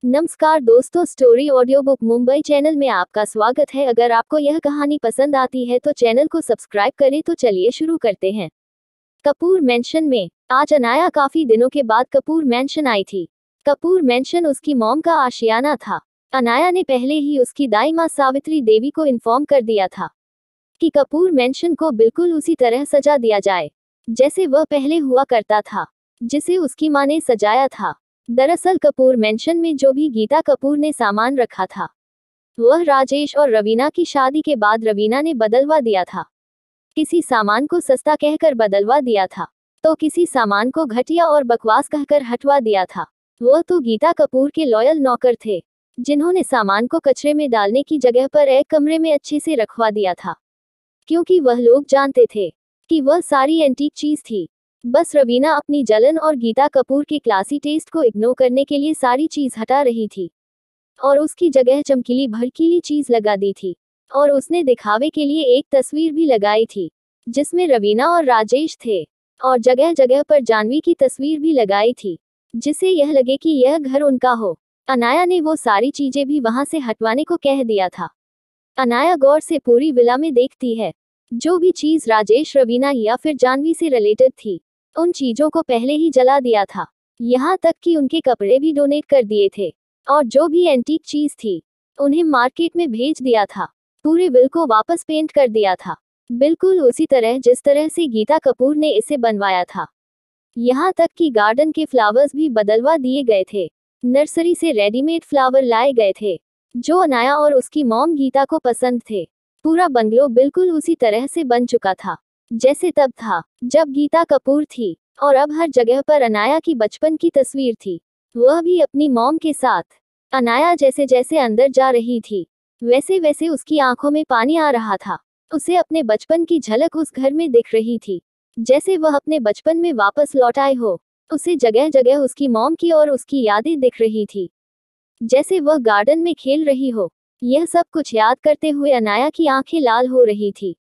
नमस्कार दोस्तों, story audio book Mumbai channel में आपका स्वागत है। अगर आपको यह कहानी पसंद आती है तो चैनल को सब्सक्राइब करें। तो चलिए शुरू करते हैं। कपूर मैंशन में आज अनाया काफी दिनों के बाद कपूर मैंशन आई थी। कपूर मैंशन उसकी मॉम का आशियाना था। अनाया ने पहले ही उसकी दाई माँ सावित्री देवी को इन्फॉर्म कर दिया था कि कपूर मैंशन को बिल्कुल उसी तरह सजा दिया जाए जैसे वह पहले हुआ करता था, जिसे उसकी माँ ने सजाया था। दरअसल कपूर मैंशन में जो भी गीता कपूर ने सामान रखा था वह राजेश और रवीना की शादी के बाद रवीना ने बदलवा दिया था। किसी सामान को सस्ता कहकर बदलवा दिया था तो किसी सामान को घटिया और बकवास कहकर हटवा दिया था। वह तो गीता कपूर के लॉयल नौकर थे जिन्होंने सामान को कचरे में डालने की जगह पर एक कमरे में अच्छे से रखवा दिया था, क्योंकि वह लोग जानते थे कि वह सारी एंटीक चीज थी। बस रवीना अपनी जलन और गीता कपूर के क्लासी टेस्ट को इग्नोर करने के लिए सारी चीज हटा रही थी और उसकी जगह चमकीली भड़कीली चीज लगा दी थी। और उसने दिखावे के लिए एक तस्वीर भी लगाई थी जिसमें रवीना और राजेश थे, और जगह जगह पर जानवी की तस्वीर भी लगाई थी जिससे यह लगे कि यह घर उनका हो। अनाया ने वो सारी चीजें भी वहां से हटवाने को कह दिया था। अनाया गौर से पूरी विला में देखती है। जो भी चीज राजेश, रवीना या फिर जानवी से रिलेटेड थी उन चीजों को पहले ही जला दिया था। यहाँ तक कि उनके कपड़े भी डोनेट कर दिए थे और जो भी एंटीक चीज थी उन्हें मार्केट में भेज दिया था। पूरे विल को वापस पेंट कर दिया था, बिल्कुल उसी तरह जिस तरह से गीता कपूर ने इसे बनवाया था। यहाँ तक कि गार्डन के फ्लावर्स भी बदलवा दिए गए थे। नर्सरी से रेडीमेड फ्लावर लाए गए थे जो अनाया और उसकी मॉम गीता को पसंद थे। पूरा बंगलो बिल्कुल उसी तरह से बन चुका था जैसे तब था जब गीता कपूर थी, और अब हर जगह पर अनाया की बचपन की तस्वीर थी, वह भी अपनी मॉम के साथ। अनाया जैसे जैसे अंदर जा रही थी वैसे वैसे उसकी आंखों में पानी आ रहा था। उसे अपने बचपन की झलक उस घर में दिख रही थी, जैसे वह अपने बचपन में वापस लौट आए हो। उसे जगह जगह उसकी मॉम की और उसकी यादें दिख रही थी, जैसे वह गार्डन में खेल रही हो। यह सब कुछ याद करते हुए अनाया की आंखें लाल हो रही थी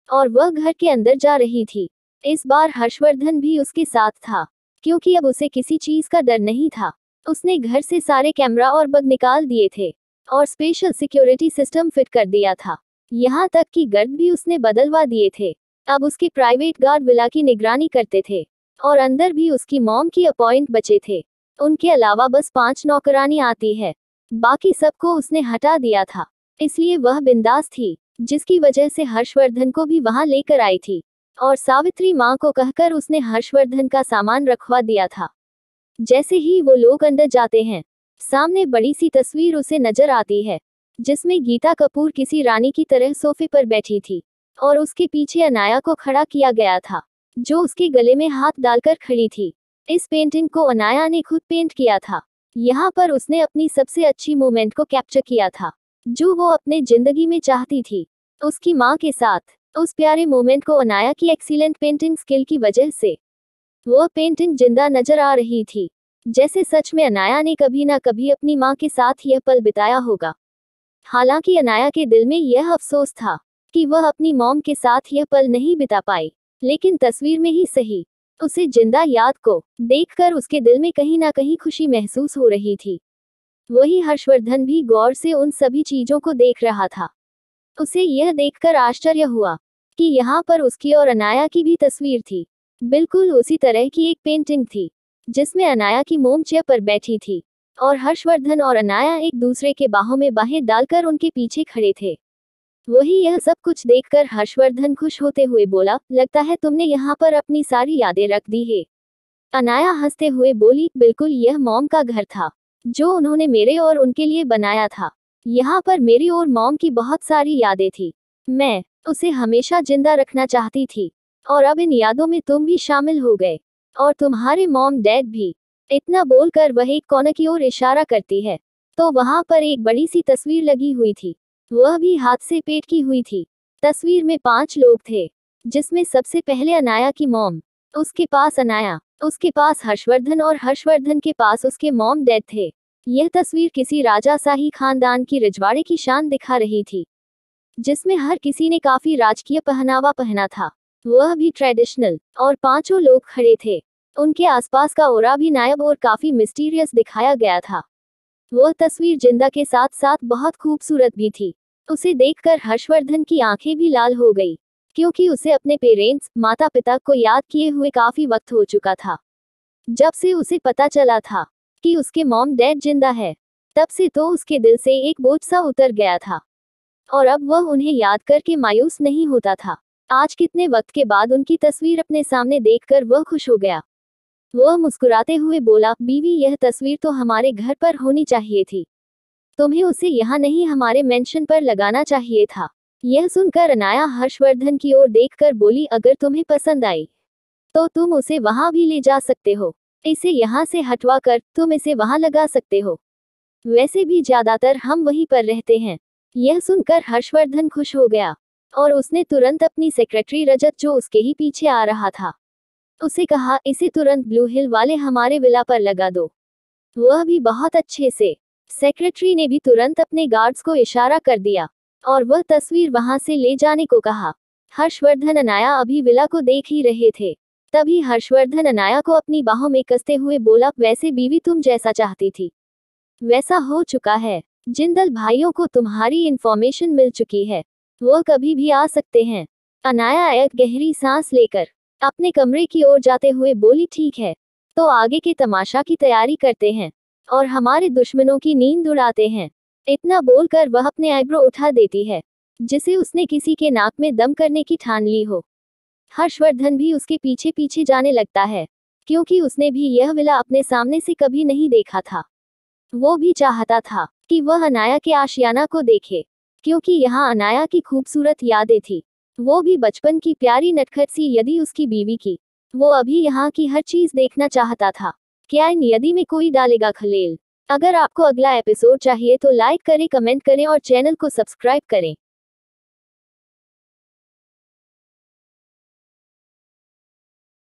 और वह घर के अंदर जा रही थी। इस बार हर्षवर्धन भी उसके साथ था, क्योंकि अब उसे किसी चीज का डर नहीं था। उसने घर से सारे कैमरा और बग निकाल दिए थे और स्पेशल सिक्योरिटी सिस्टम फिट कर दिया था। यहाँ तक कि गार्ड भी उसने बदलवा दिए थे। अब उसके प्राइवेट गार्ड विला की निगरानी करते थे और अंदर भी उसकी मॉम की अपॉइंट बचे थे। उनके अलावा बस 5 नौकरानी आती है, बाकी सबको उसने हटा दिया था। इसलिए वह बिंदास थी, जिसकी वजह से हर्षवर्धन को भी वहां लेकर आई थी और सावित्री माँ को कहकर उसने हर्षवर्धन का सामान रखवा दिया था। जैसे ही वो लोग अंदर जाते हैं, सामने बड़ी सी तस्वीर उसे नजर आती है जिसमें गीता कपूर किसी रानी की तरह सोफे पर बैठी थी और उसके पीछे अनाया को खड़ा किया गया था जो उसके गले में हाथ डालकर खड़ी थी। इस पेंटिंग को अनाया ने खुद पेंट किया था। यहाँ पर उसने अपनी सबसे अच्छी मोमेंट को कैप्चर किया था जो वो अपने जिंदगी में चाहती थी, उसकी माँ के साथ। उस प्यारे मोमेंट को अनाया की एक्सीलेंट पेंटिंग स्किल की वजह से वह पेंटिंग जिंदा नजर आ रही थी, जैसे सच में अनाया ने कभी ना कभी अपनी माँ के साथ यह पल बिताया होगा। हालांकि अनाया के दिल में यह अफसोस था कि वह अपनी मॉम के साथ यह पल नहीं बिता पाई, लेकिन तस्वीर में ही सही उसे जिंदा याद को देखकर उसके दिल में कहीं ना कहीं खुशी महसूस हो रही थी। वही हर्षवर्धन भी गौर से उन सभी चीजों को देख रहा था। उसे यह देखकर आश्चर्य हुआ कि यहाँ पर उसकी और अनाया की भी तस्वीर थी। बिल्कुल उसी तरह की एक पेंटिंग थी जिसमें अनाया की मोम चेयर पर बैठी थी और हर्षवर्धन और अनाया एक दूसरे के बाहों में बाहें डालकर उनके पीछे खड़े थे। वही यह सब कुछ देखकर हर्षवर्धन खुश होते हुए बोला, लगता है तुमने यहाँ पर अपनी सारी यादें रख दी है। अनाया हंसते हुए बोली, बिल्कुल यह मॉम का घर था जो उन्होंने मेरे और उनके लिए बनाया था। यहाँ पर मेरी और मॉम की बहुत सारी यादें थी। मैं उसे हमेशा जिंदा रखना चाहती थी और अब इन यादों में तुम भी शामिल हो गए और तुम्हारे मॉम डैड भी। इतना बोलकर वह एक कोने की ओर इशारा करती है तो वहां पर एक बड़ी सी तस्वीर लगी हुई थी, वह भी हाथ से पेंट की हुई थी। तस्वीर में 5 लोग थे, जिसमें सबसे पहले अनाया की मॉम, उसके पास अनाया, उसके पास हर्षवर्धन और हर्षवर्धन के पास उसके मॉम डैड थे। यह तस्वीर किसी राजाशाही खानदान की रजवाड़े की शान दिखा रही थी, जिसमें हर किसी ने काफी राजकीय पहनावा पहना था, वह भी ट्रेडिशनल, और 5 लोग खड़े थे। उनके आसपास का ओरा भी नायाब और काफी मिस्टीरियस दिखाया गया था। वह तस्वीर जिंदा के साथ साथ बहुत खूबसूरत भी थी। उसे देखकर हर्षवर्धन की आंखें भी लाल हो गई, क्योंकि उसे अपने पेरेंट्स, माता पिता को याद किए हुए काफी वक्त हो चुका था। जब से उसे पता चला था कि उसके मॉम डैड जिंदा है, तब से तो उसके दिल से एक बोझ सा उतर गया था, और अब वह उन्हें याद करके मायूस नहीं होता था। आज कितने वक्त के बाद उनकी तस्वीर अपने सामने देखकर वह खुश हो गया। वह मुस्कुराते हुए बोला, बीवी, यह तस्वीर तो हमारे घर पर होनी चाहिए थी। तुम्हें उसे यहाँ नहीं, हमारे मेंशन पर लगाना चाहिए था। यह सुनकर अनाया हर्षवर्धन की ओर देखकर बोली, अगर तुम्हें पसंद आई तो तुम उसे वहां भी ले जा सकते हो। इसे यहाँ से हटवा कर तुम इसे वहां लगा सकते हो। वैसे भी ज्यादातर हम वहीं पर रहते हैं। यह सुनकर हर्षवर्धन खुश हो गया, और उसने तुरंत अपनी सेक्रेटरी रजत, जो उसके ही पीछे आ रहा था, उसे कहा, इसे तुरंत ब्लू हिल वाले हमारे विला पर लगा दो। वह भी बहुत अच्छे से। सेक्रेटरी ने भी तुरंत अपने गार्ड्स को इशारा कर दिया, और वह तस्वीर वहां से ले जाने को कहा। हर्षवर्धन अनाया अभी विला को देख ही रहे थे। तभी हर्षवर्धन अनाया को अपनी बाहों में कसते हुए बोला, वैसे बीवी, तुम जैसा चाहती थी वैसा हो चुका है। जिंदल भाइयों को तुम्हारी इंफॉर्मेशन मिल चुकी है, वो कभी भी आ सकते हैं। अनाया एक गहरी सांस लेकर अपने कमरे की ओर जाते हुए बोली, ठीक है, तो आगे के तमाशा की तैयारी करते हैं और हमारे दुश्मनों की नींद उड़ाते हैं। इतना बोलकर वह अपने आईब्रो उठा देती है, जिसे उसने किसी के नाक में दम करने की ठान ली हो। हर्षवर्धन भी उसके पीछे पीछे जाने लगता है, क्योंकि उसने भी यह विला अपने सामने से कभी नहीं देखा था। वो भी चाहता था कि वह अनाया के आशियाना को देखे, क्योंकि यहाँ अनाया की खूबसूरत यादें थी। वो भी बचपन की प्यारी नटखट सी यदि उसकी बीवी की। वो अभी यहाँ की हर चीज देखना चाहता था। क्या इन यदि में कोई डालेगा खलेल? अगर आपको अगला एपिसोड चाहिए तो लाइक करें, कमेंट करें और चैनल को सब्सक्राइब करें।